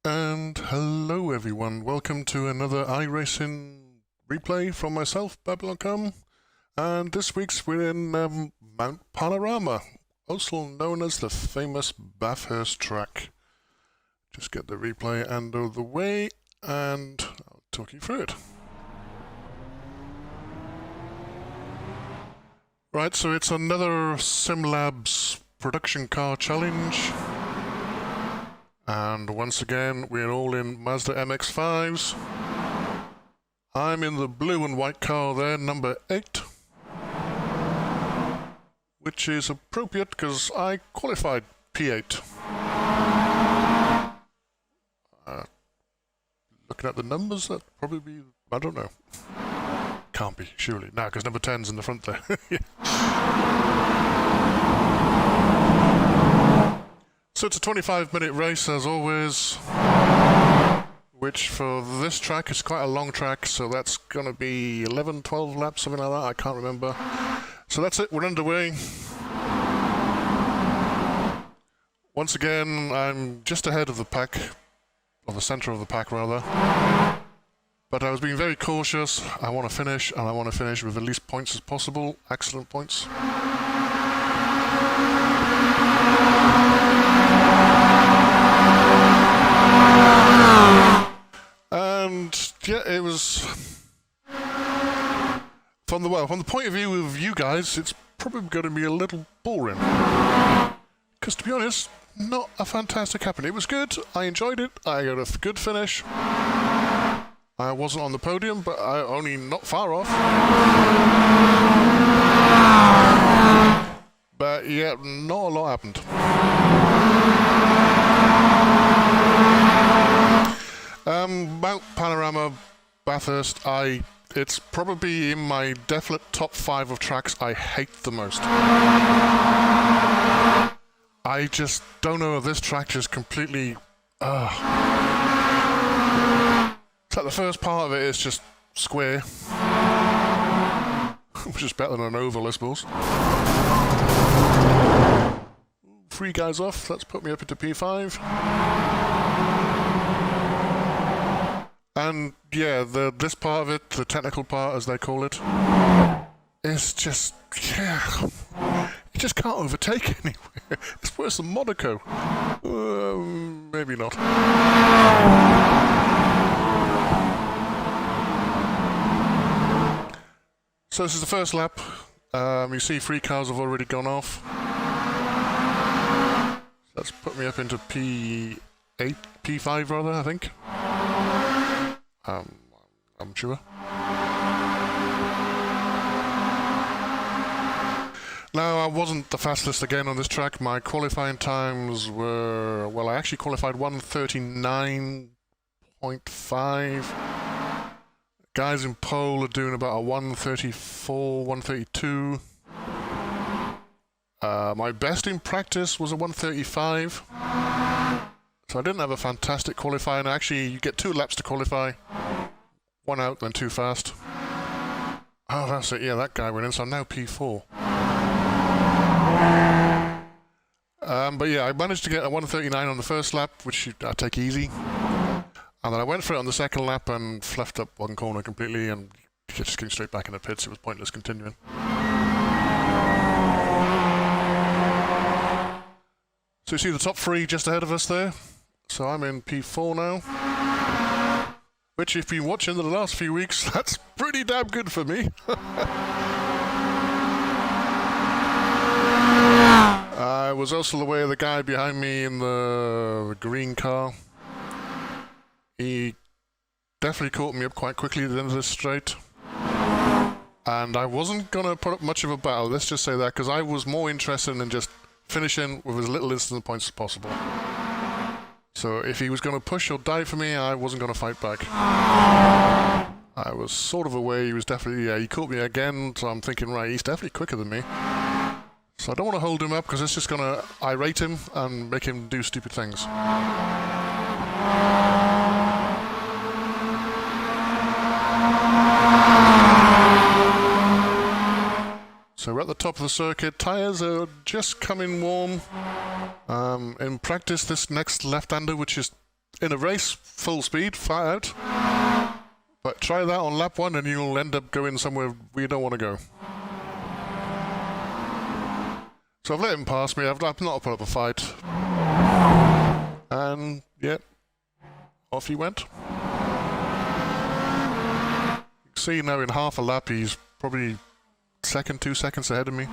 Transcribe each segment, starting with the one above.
And hello everyone, welcome to another iRacing replay from myself, Babylon.com. And this week's we're in Mount Panorama, also known as the famous Bathurst track. Just get the replay out of the way and I'll talk you through it. Right, so it's another SimLabs production car challenge. And once again, we're all in Mazda MX5s. I'm in the blue and white car there, number 8. Which is appropriate because I qualified P8. Looking at the numbers, that'd probably be, I don't know. Can't be, surely. No, because number 10's in the front there. So it's a 25-minute race, as always, which for this track is quite a long track, so that's going to be 11, 12 laps, something like that, I can't remember. So that's it, we're underway. Once again, I'm just ahead of the pack, or the centre of the pack rather. But I was being very cautious. I want to finish, and I want to finish with the least points as possible, excellent points. And yeah, it was from the point of view of you guys, it's probably going to be a little boring. Because to be honest, not a fantastic happening. It was good. I enjoyed it. I got a good finish. I wasn't on the podium, but I only not far off. But yeah, not a lot happened. Mount Panorama, Bathurst, it's probably in my definite top 5 of tracks I hate the most. I just don't know if this track just completely... It's like the first part of it is just square. Which is better than an oval, I suppose. 3 guys off, let's put me up into P5. And yeah, this part of it, the technical part as they call it, is just, yeah, you just can't overtake anywhere. It's worse than Monaco. Maybe not. So this is the first lap. You see 3 cars have already gone off. That's put me up into P8, P5 rather, I think. I'm sure. Now, I wasn't the fastest again on this track. My qualifying times were, well, I actually qualified 1:39.5. Guys in pole are doing about a 1:34, 1:32. My best in practice was a 1:35. So I didn't have a fantastic qualifying. Actually, you get 2 laps to qualify. 1 out, then 2 fast. Oh, that's it. Yeah, that guy went in, so I'm now P4. But yeah, I managed to get a 1:39 on the first lap, which I take easy. And then I went for it on the second lap and fluffed up 1 corner completely and just came straight back in the pits. It was pointless continuing. So you see the top 3 just ahead of us there. So I'm in P4 now. Which, if you've been watching the last few weeks, that's pretty damn good for me. I was also aware of the guy behind me in the green car. He definitely caught me up quite quickly at the end of this straight. And I wasn't going to put up much of a battle, let's just say that, because I was more interested in just finishing with as little instant points as possible. So if he was going to push or die for me, I wasn't going to fight back. I was sort of aware he was definitely, yeah, he caught me again, so I'm thinking, right, he's definitely quicker than me. So I don't want to hold him up because it's just going to irate him and make him do stupid things. So we're at the top of the circuit. Tyres are just coming warm. In practice, this next left-hander, which is in a race, full speed, flat out. But try that on lap 1 and you'll end up going somewhere where you don't want to go. So I've let him pass me, I've not put up a fight. And, yep, off he went. You can see now in half a lap he's probably 2 seconds ahead of me.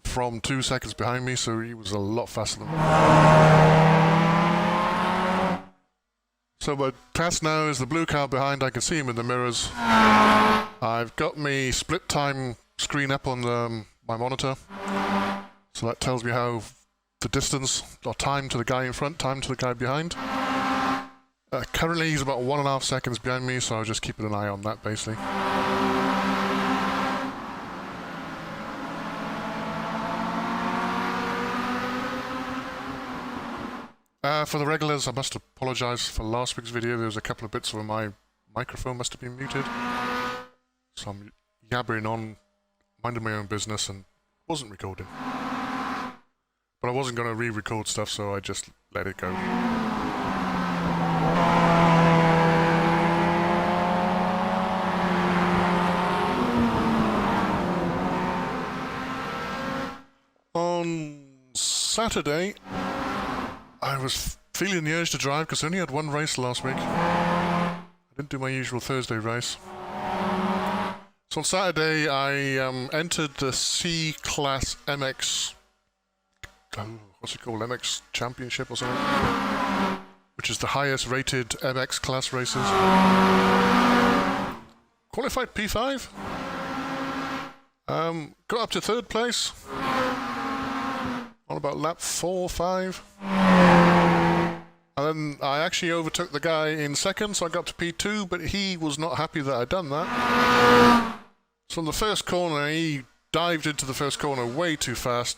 From 2 seconds behind me, so he was a lot faster than me. So my task now is the blue car behind, I can see him in the mirrors. I've got my split time screen up on my monitor. So that tells me how the distance, or time to the guy in front, time to the guy behind. Currently he's about 1.5 seconds behind me, so I'll just keep an eye on that basically. For the regulars, I must apologise for last week's video. There was a couple of bits where my microphone must have been muted. So I'm yabbering on, minding my own business, and wasn't recording. But I wasn't going to re-record stuff, so I just let it go. On Saturday, I was feeling the urge to drive because I only had one race last week. I didn't do my usual Thursday race. So on Saturday I entered the C-Class MX... what's it called? MX Championship or something? Which is the highest rated MX class races. Qualified P5. Got up to 3rd place. On about lap 4 or 5. And then I actually overtook the guy in 2nd, so I got to P2, but he was not happy that I'd done that. So in the first corner, he dived into the first corner way too fast,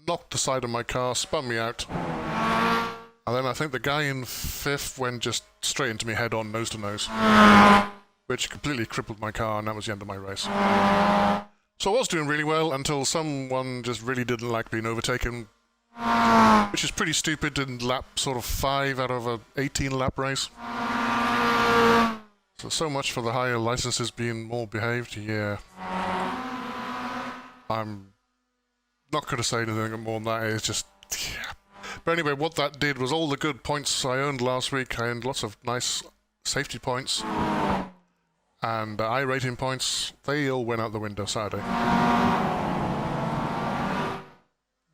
knocked the side of my car, spun me out. And then I think the guy in 5th went just straight into me head on, nose to nose. Which completely crippled my car, and that was the end of my race. So I was doing really well until someone just really didn't like being overtaken, which is pretty stupid in lap sort of 5 out of a 18 lap race. So much for the higher licenses being more behaved. Yeah. I'm not going to say anything more than that. It's just... yeah. But anyway, what that did was all the good points I earned last week. I earned lots of nice safety points. And iRacing points, they all went out the window Saturday.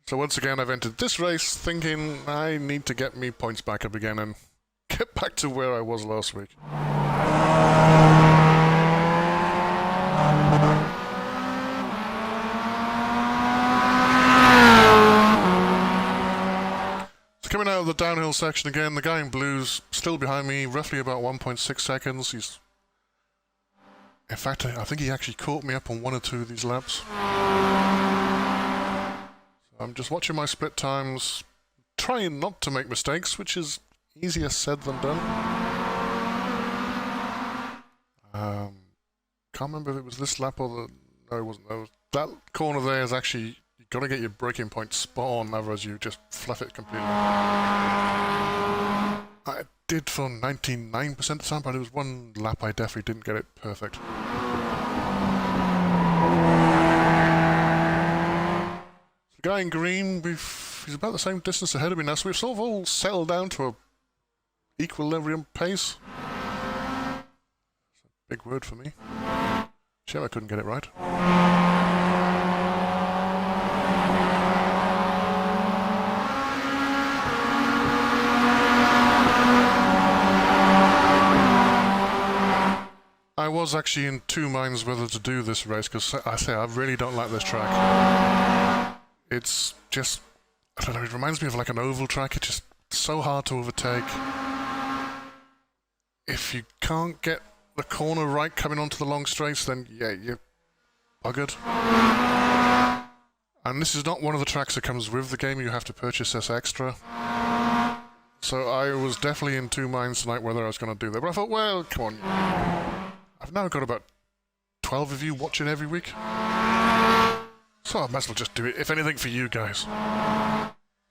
So once again, I've entered this race thinking I need to get me points back up again and get back to where I was last week. So coming out of the downhill section again, the guy in blue's still behind me, roughly about 1.6 seconds. In fact, I think he actually caught me up on 1 or 2 of these laps. So I'm just watching my split times, trying not to make mistakes, which is easier said than done. Can't remember if it was this lap or the... no, it wasn't. That corner there is actually... you've got to get your braking point spot on, otherwise you just fluff it completely. I did for 99% of the time, but there was one lap I definitely didn't get it perfect. The guy in green, he's about the same distance ahead of me now, so we've sort of all settled down to a equilibrium pace. That's a big word for me. Shame I couldn't get it right. I was actually in 2 minds whether to do this race, because I really don't like this track. It's just, I don't know, it reminds me of like an oval track. It's just so hard to overtake. If you can't get the corner right coming onto the long straights, then yeah, you're buggered. And this is not one of the tracks that comes with the game. You have to purchase this extra. So I was definitely in 2 minds tonight whether I was going to do that. But I thought, well, come on. I've now got about 12 of you watching every week. So I might as well just do it, if anything, for you guys.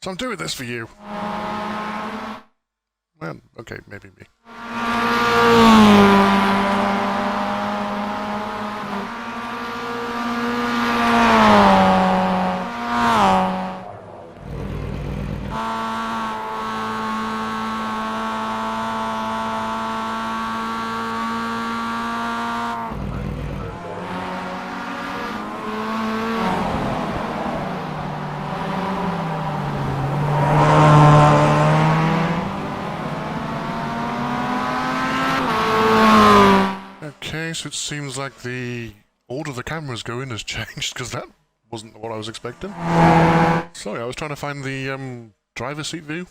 So I'm doing this for you. Well, okay, maybe me. Okay, so it seems like the order the cameras go in has changed, because that wasn't what I was expecting. Sorry, I was trying to find the driver's seat view.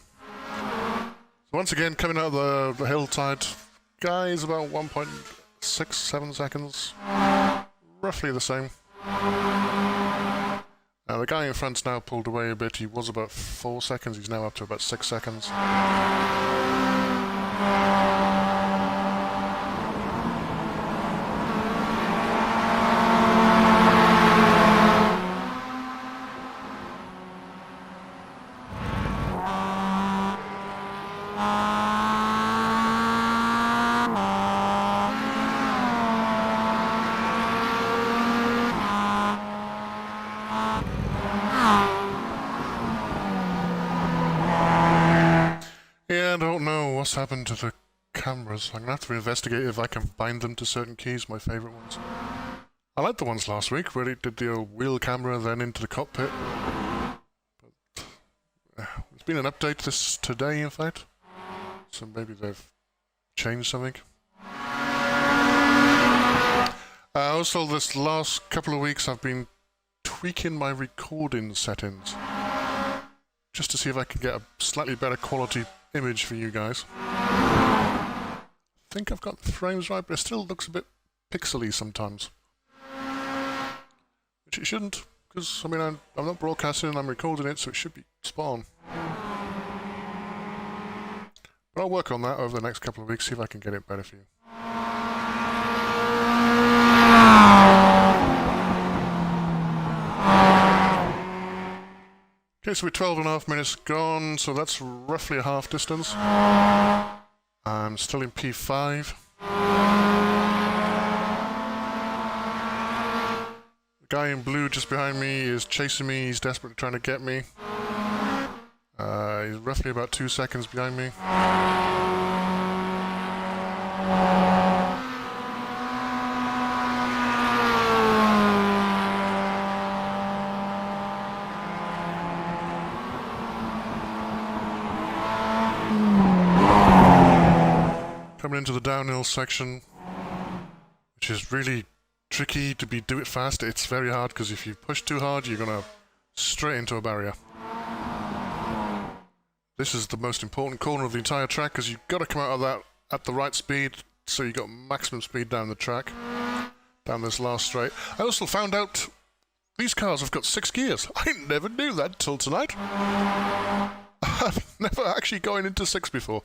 So once again, coming out of the hillside, guy is about 1.67 seconds. Roughly the same. Now the guy in front's now pulled away a bit. He was about 4 seconds, he's now up to about 6 seconds. Yeah, I don't know what's happened to the cameras. I'm gonna have to investigate if I can bind them to certain keys, my favourite ones. I liked the ones last week where it did the wheel camera then into the cockpit. But there's been an update today, in fact. So maybe they've changed something. Also, this last couple of weeks I've been tweaking my recording settings. Just to see if I can get a slightly better quality image for you guys. I think I've got the frames right, but it still looks a bit pixely sometimes. Which it shouldn't, because, I mean, I'm not broadcasting, I'm recording it, so it should be spot on. But I'll work on that over the next couple of weeks, see if I can get it better for you. Okay, so we're 12.5 minutes gone, so that's roughly a half distance. I'm still in P5. The guy in blue just behind me is chasing me, he's desperately trying to get me. He's roughly about 2 seconds behind me. Coming into the downhill section, which is really tricky to do it fast. It's very hard because if you push too hard, you're gonna straight into a barrier. This is the most important corner of the entire track because you've got to come out of that at the right speed, so you got maximum speed down the track, down this last straight. I also found out these cars have got 6 gears. I never knew that till tonight. I've never actually gone into 6 before.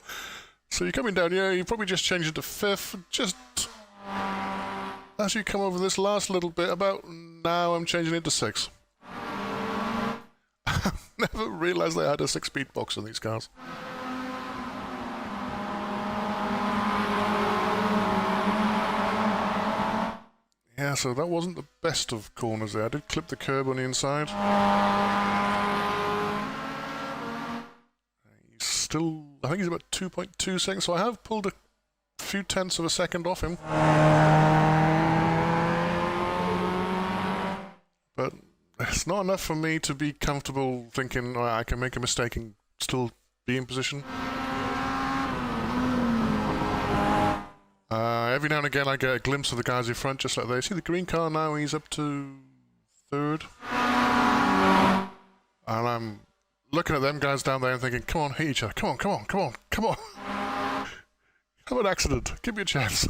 So you're coming down here, you probably just change it to 5th, just as you come over this last little bit, about now I'm changing it to 6. I've never realised they had a 6-speed box on these cars. Yeah, so that wasn't the best of corners there. I did clip the curb on the inside. He's still, I think he's about 2.2 seconds, so I have pulled a few tenths of a second off him. But it's not enough for me to be comfortable thinking I can make a mistake and still be in position. Every now and again I get a glimpse of the guys in front, just like they see the green car now, he's up to 3rd. And I'm looking at them guys down there and thinking, come on, hit each other, come on, come on, come on, come on. Have an accident, give me a chance.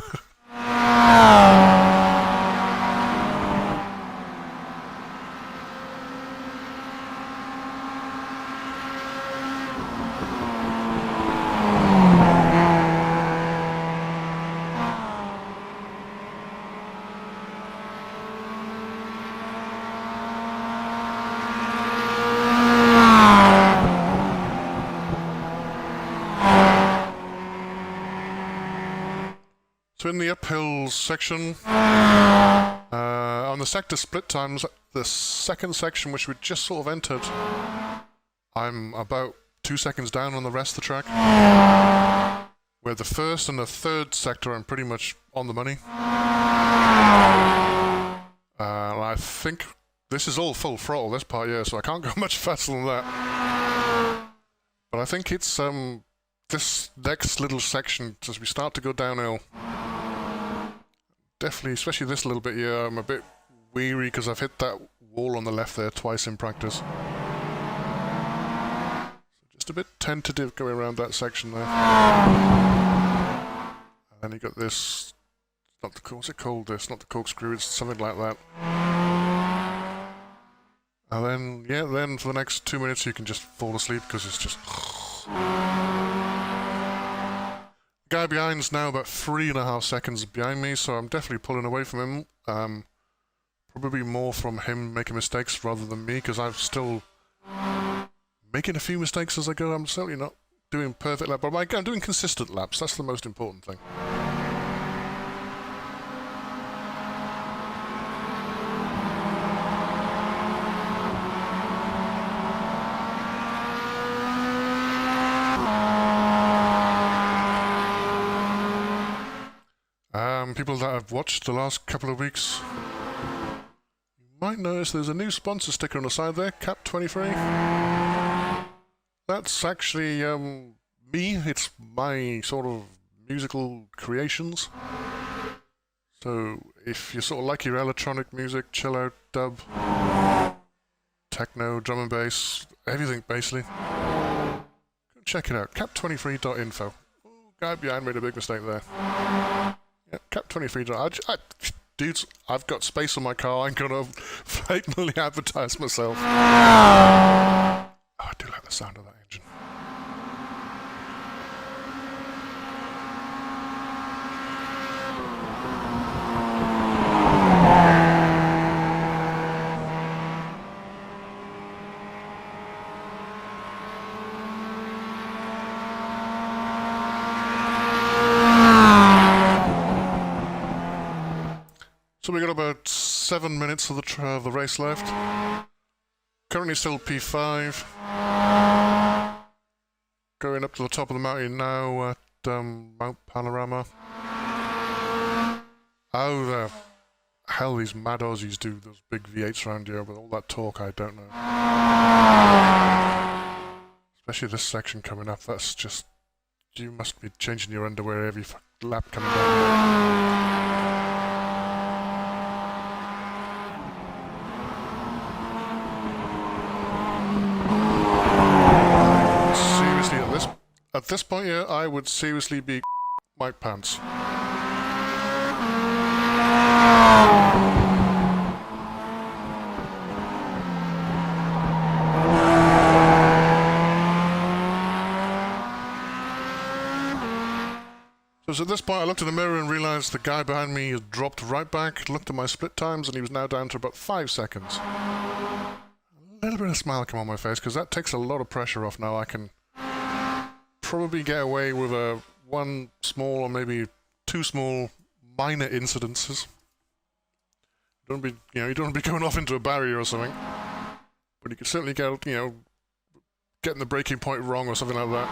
So in the uphill section, on the sector split times, the second section which we just sort of entered, I'm about 2 seconds down on the rest of the track. Where the first and the third sector I'm pretty much on the money. I think this is all full throttle, this part, yeah, so I can't go much faster than that. But I think it's this next little section, as we start to go downhill, definitely, especially this little bit here, I'm a bit weary because I've hit that wall on the left there twice in practice. So just a bit tentative going around that section there. And then you got this, not the, what's it called this? Not the corkscrew, it's something like that. And then, yeah, then for the next 2 minutes you can just fall asleep because it's just... The guy behind's now about 3.5 seconds behind me, so I'm definitely pulling away from him. Probably more from him making mistakes rather than me, because I'm still making a few mistakes as I go. I'm certainly not doing perfect laps, but I'm doing consistent laps. That's the most important thing. People that have watched the last couple of weeks, you might notice there's a new sponsor sticker on the side there, Cap 23. That's actually me. It's my sort of musical creations. So if you sort of like your electronic music, chill out, dub, techno, drum and bass, everything basically, go check it out. Cap23.info. Oh, guy behind made a big mistake there. Yeah, Cap23. Dudes, I've got space on my car. I'm gonna blatantly advertise myself. Oh, I do like the sound of that engine. So we got about 7 minutes of the race left. Currently still P5. Going up to the top of the mountain now at Mount Panorama. How the hell these mad Aussies do those big V8s around here with all that torque, I don't know. Especially this section coming up, that's just... You must be changing your underwear every lap coming down. At this point here, I would seriously be my pants. So at this point I looked in the mirror and realised the guy behind me had dropped right back, looked at my split times, and he was now down to about 5 seconds. A little bit of a smile came on my face, because that takes a lot of pressure off now. I can probably get away with one small or maybe 2 small minor incidences. You don't want to be going off into a barrier or something, but you could certainly get, getting the braking point wrong or something like that.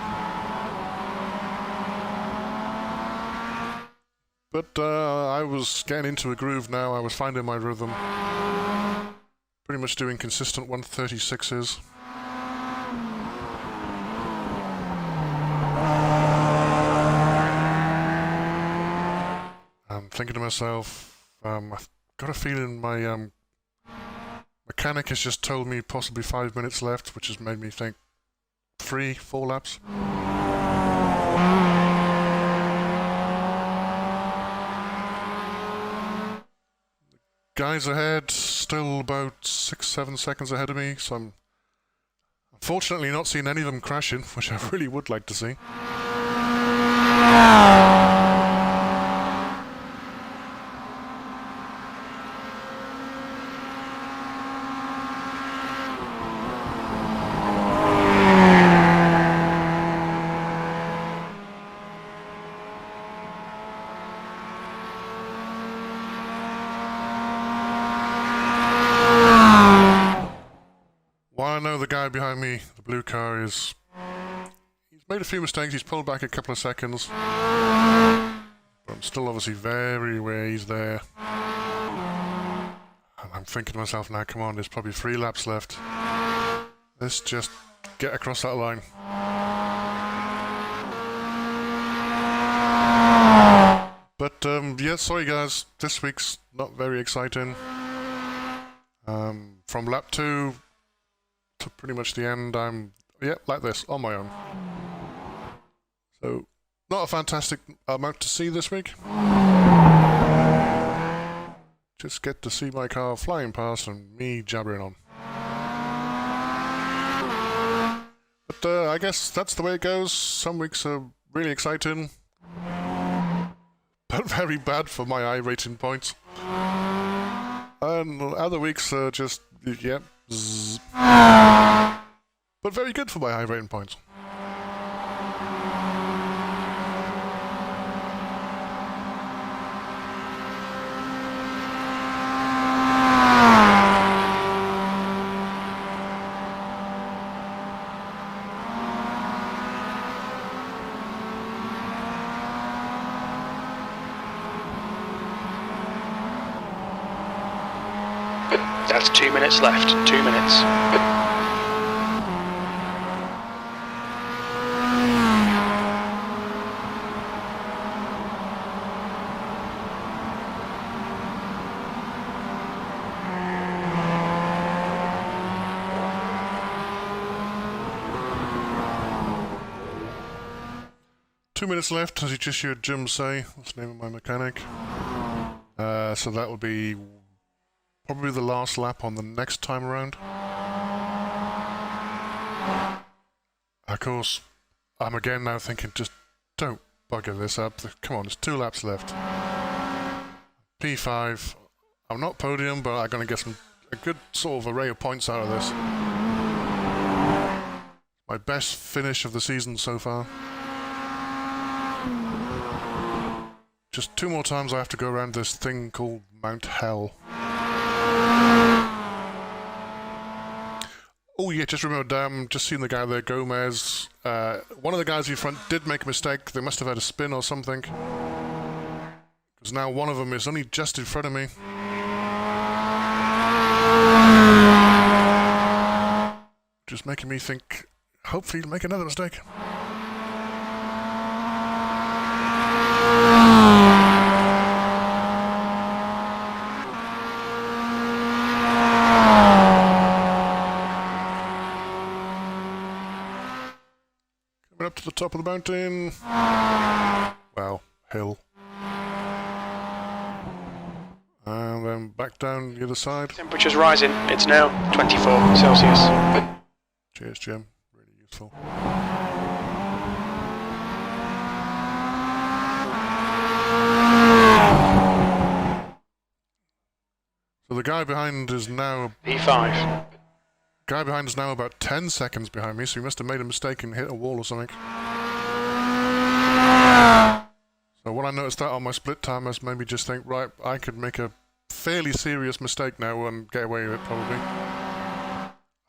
But I was getting into a groove now. I was finding my rhythm. Pretty much doing consistent 136s. Thinking to myself, I've got a feeling my mechanic has just told me possibly 5 minutes left, which has made me think 3-4 laps. The guys ahead, still about 6-7 seconds ahead of me, so I'm unfortunately not seeing any of them crashing, which I really would like to see. behind me, the blue car, he's made a few mistakes, he's pulled back a couple of seconds. But I'm still obviously very aware he's there. And I'm thinking to myself now, come on, there's probably 3 laps left. Let's just get across that line. But yeah, sorry guys, this week's not very exciting. From lap 2 to pretty much the end, I'm, like this, on my own. So, not a fantastic amount to see this week. Just get to see my car flying past and me jabbering on. But I guess that's the way it goes. Some weeks are really exciting, but very bad for my iRacing points. And other weeks are just, zzz. But very good for my iRacing points. That's 2 minutes left. 2 minutes. Two minutes left, as you just heard Jim say. That's the name of my mechanic. So that would be probably the last lap on the next time around. Of course, I'm again now thinking, just don't bugger this up. Come on, there's 2 laps left. P5. I'm not podium, but I'm going to get a good sort of array of points out of this. My best finish of the season so far. Just 2 more times I have to go around this thing called Mount Hell. Oh yeah, just remember, just seen the guy there, Gomez. One of the guys in front did make a mistake. They must have had a spin or something. Because now one of them is only just in front of me. Just making me think, hopefully he'll make another mistake. Up to the top of the mountain. Well, hill. And then back down the other side. Temperature's rising. It's now 24 Celsius. Cheers, Jim. Really useful. So the guy behind is now... P5. Guy behind is now about 10 seconds behind me, so he must have made a mistake and hit a wall or something. So when I noticed that on my split time, I maybe just think, right, I could make a fairly serious mistake now and get away with it probably.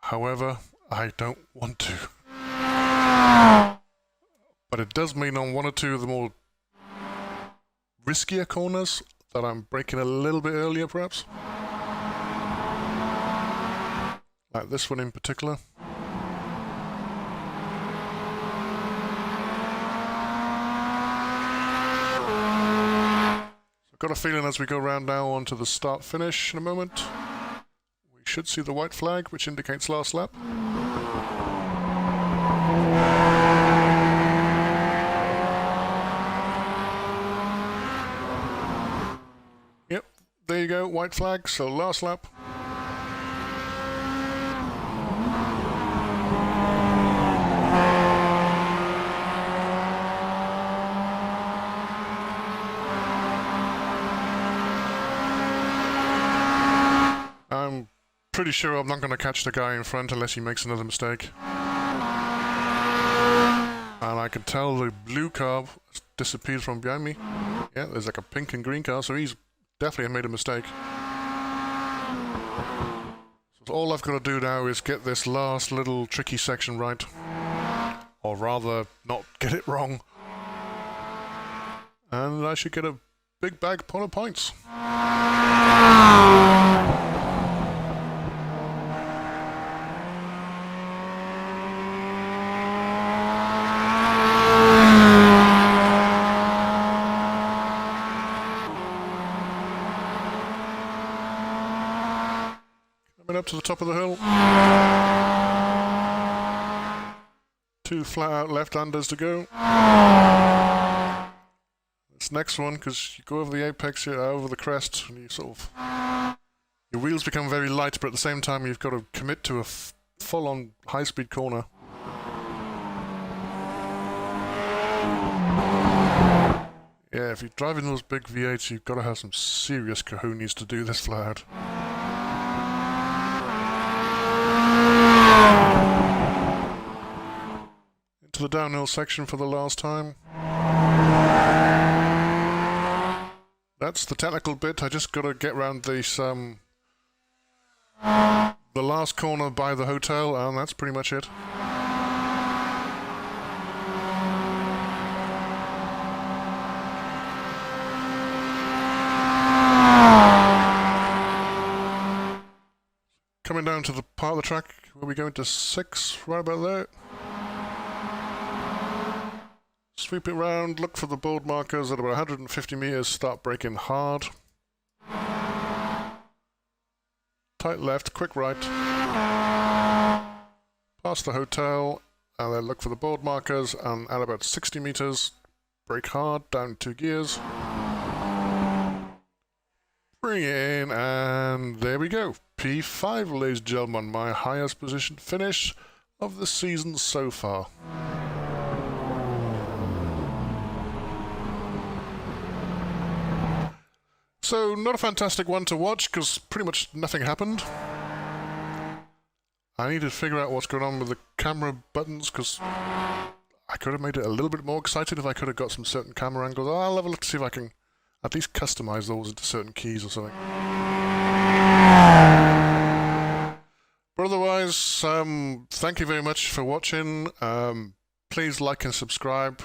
However, I don't want to. But it does mean on 1 or 2 of the more riskier corners that I'm braking a little bit earlier perhaps. Like this one in particular. So I've got a feeling as we go round now onto the start finish in a moment, we should see the white flag which indicates last lap. Yep, there you go, white flag, so last lap. I'm pretty sure I'm not going to catch the guy in front unless he makes another mistake. And I can tell the blue car has disappeared from behind me. Yeah, there's like a pink and green car, so he's definitely made a mistake. So as all I've got to do now is get this last little tricky section right. Or rather, not get it wrong. And I should get a big bag full of points. Coming up to the top of the hill. 2 flat out left-handers to go. This next one, because you go over the apex here, over the crest, and you sort of... Your wheels become very light, but at the same time you've got to commit to a full-on high-speed corner. Yeah, if you're driving those big V8s, you've got to have some serious cojones to do this flat out. Into the downhill section for the last time. That's the technical bit. I just got to get round this, the last corner by the hotel, and that's pretty much it. Coming down to the part of the track where we go into 6, right about there. Sweep it round, look for the board markers at about 150 meters, start braking hard. Tight left, quick right. Past the hotel, and then look for the board markers, and at about 60 meters, brake hard, down 2 gears. Bring it in, and there we go. P5, ladies and gentlemen, my highest position finish of the season so far. So, not a fantastic one to watch, because pretty much nothing happened. I need to figure out what's going on with the camera buttons, because I could have made it a little bit more exciting if I could have got some certain camera angles. I'll have a look to see if I can at least customize those into certain keys or something. But otherwise, thank you very much for watching. Please like and subscribe.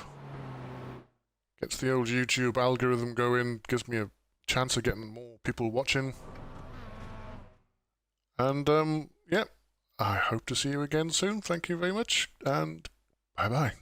Gets the old YouTube algorithm going, gives me a chance of getting more people watching. And, yeah, I hope to see you again soon. Thank you very much, and bye-bye.